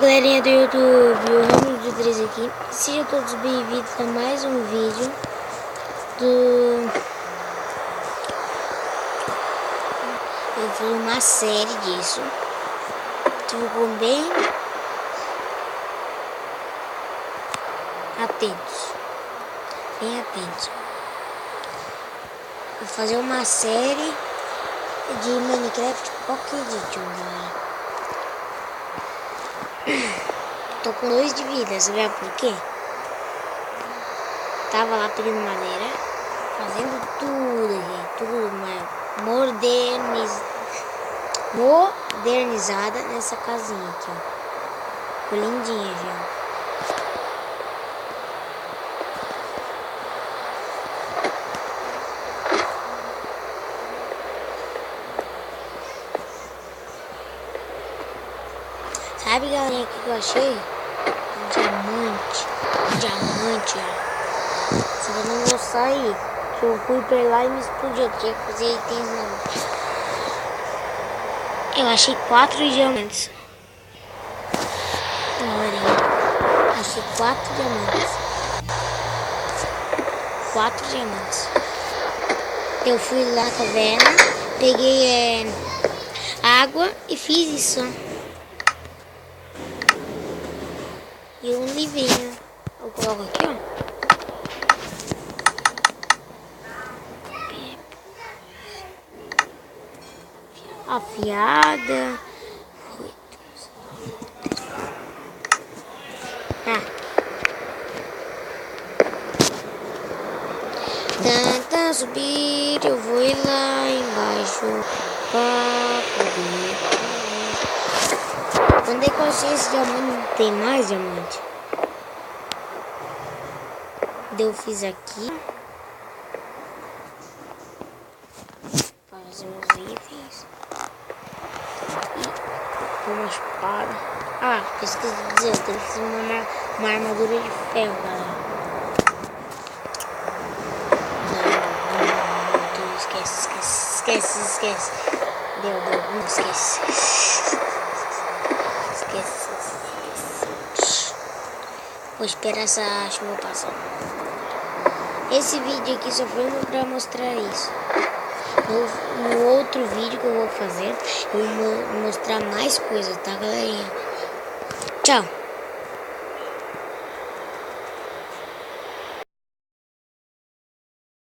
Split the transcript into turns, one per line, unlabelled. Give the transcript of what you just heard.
galerinha do YouTube, o Ramos do 3 aqui. Sejam todos bem-vindos a mais um vídeo do... Eu fiz uma série disso. Ficam bem atentos. Bem atentos. Vou fazer uma série de Minecraft Pocket Edition, galera. Tô com 2 de vida, você viu por quê? Tava lá pegando madeira, fazendo tudo, gente, tudo, mas modernizada nessa casinha aqui, ó. Ficou lindinha, viu? Sabe, galerinha, o que eu achei? Um diamante, ó. Se eu não vou sair, que eu fui pra lá e me explodiu. Eu tinha que fazer itens novos. Eu achei 4 diamantes. Galerinha, achei 4 diamantes. 4 diamantes. Eu fui lá na caverna, peguei água e fiz isso. E um livrinho. Eu coloco aqui, ó. Afiada. Tenta subir, eu vou ir lá embaixo pra poder. Quando é que eu achei esse diamante? Não tem mais diamante. Eu fiz aqui. Fazer uns itens. E uma espada. Ah, esqueci de dizer, eu tenho que fazer uma armadura de ferro, galera. Não, esquece. Deu, não esquece. Vou esperar essa chuva passar. Esse vídeo aqui só foi pra mostrar isso. No outro vídeo que eu vou fazer, eu vou mostrar mais coisas, tá, galerinha? Tchau!